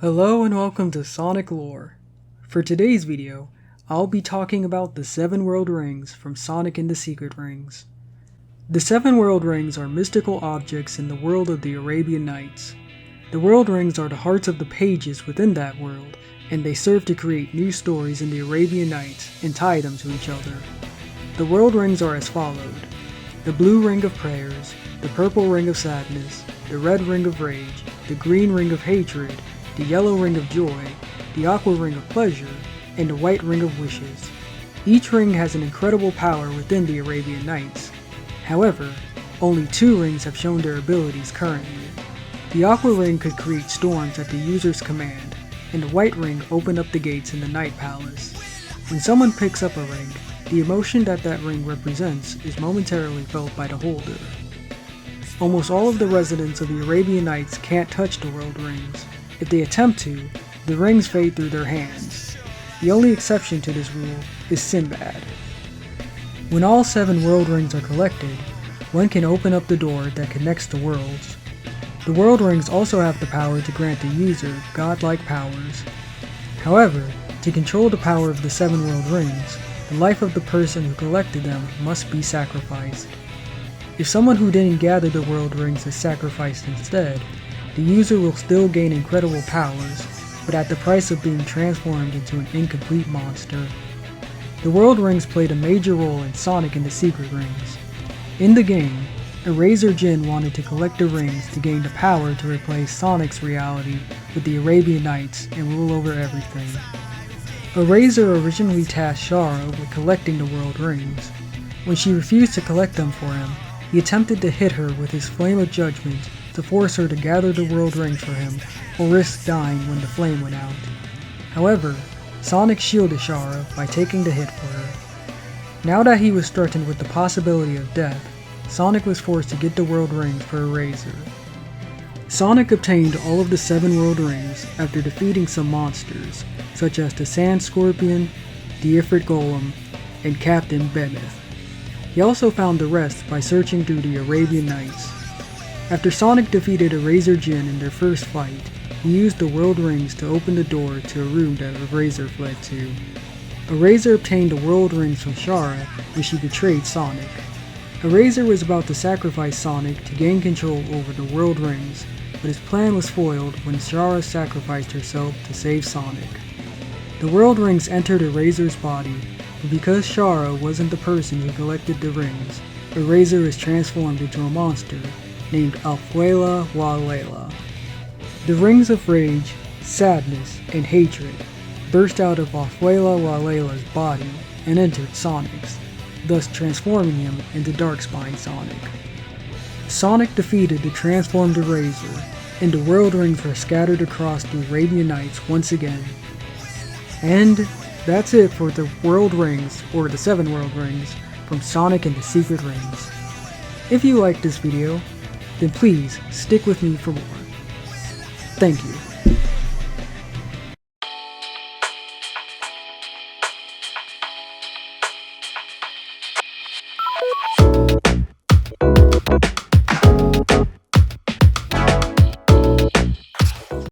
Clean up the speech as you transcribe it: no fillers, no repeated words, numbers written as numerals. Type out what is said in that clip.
Hello and welcome to Sonic Lore. For today's video, I'll be talking about the 7 World Rings from Sonic and the Secret Rings. The 7 World Rings are mystical objects in the world of the Arabian Nights. The World Rings are the hearts of the pages within that world, and they serve to create new stories in the Arabian Nights and tie them to each other. The World Rings are as followed: the Blue Ring of Prayers, the Purple Ring of Sadness, the Red Ring of Rage, the Green Ring of Hatred, the Yellow Ring of Joy, the Aqua Ring of Pleasure, and the White Ring of Wishes. Each ring has an incredible power within the Arabian Nights. However, only 2 rings have shown their abilities currently. The Aqua Ring could create storms at the user's command, and the White Ring opened up the gates in the Night Palace. When someone picks up a ring, the emotion that ring represents is momentarily felt by the holder. Almost all of the residents of the Arabian Nights can't touch the World Rings. If they attempt to, the rings fade through their hands. The only exception to this rule is Sinbad. When all 7 World Rings are collected, one can open up the door that connects the worlds. The World Rings also have the power to grant the user godlike powers. However, to control the power of the 7 World Rings, the life of the person who collected them must be sacrificed. If someone who didn't gather the World Rings is sacrificed instead, the user will still gain incredible powers, but at the price of being transformed into an incomplete monster. The World Rings played a major role in Sonic and the Secret Rings. In the game, Eraser Jin wanted to collect the rings to gain the power to replace Sonic's reality with the Arabian Nights and rule over everything. Eraser originally tasked Shara with collecting the World Rings. When she refused to collect them for him, he attempted to hit her with his Flame of Judgment to force her to gather the World Rings for him, or risk dying when the flame went out. However, Sonic shielded Shara by taking the hit for her. Now that he was threatened with the possibility of death, Sonic was forced to get the World Rings for Eraser. Sonic obtained all of the 7 World Rings after defeating some monsters, such as the Sand Scorpion, the Ifrit Golem, and Captain Behemoth. He also found the rest by searching through the Arabian Nights. After Sonic defeated Eraser Jin in their first fight, he used the World Rings to open the door to a room that Eraser fled to. Eraser obtained the World Rings from Shara when she betrayed Sonic. Eraser was about to sacrifice Sonic to gain control over the World Rings, but his plan was foiled when Shara sacrificed herself to save Sonic. The World Rings entered Eraser's body, but because Shara wasn't the person who collected the rings, Eraser is transformed into a monster named Alfuela Walela. The Rings of Rage, Sadness, and Hatred burst out of Alfuela Walela's body and entered Sonic's, thus transforming him into Darkspine Sonic. Sonic defeated the transformed Eraser, and the World Rings were scattered across the Arabian Nights once again. And that's it for the World Rings, or the 7 World Rings, from Sonic and the Secret Rings. If you liked this video, then please stick with me for more. Thank you.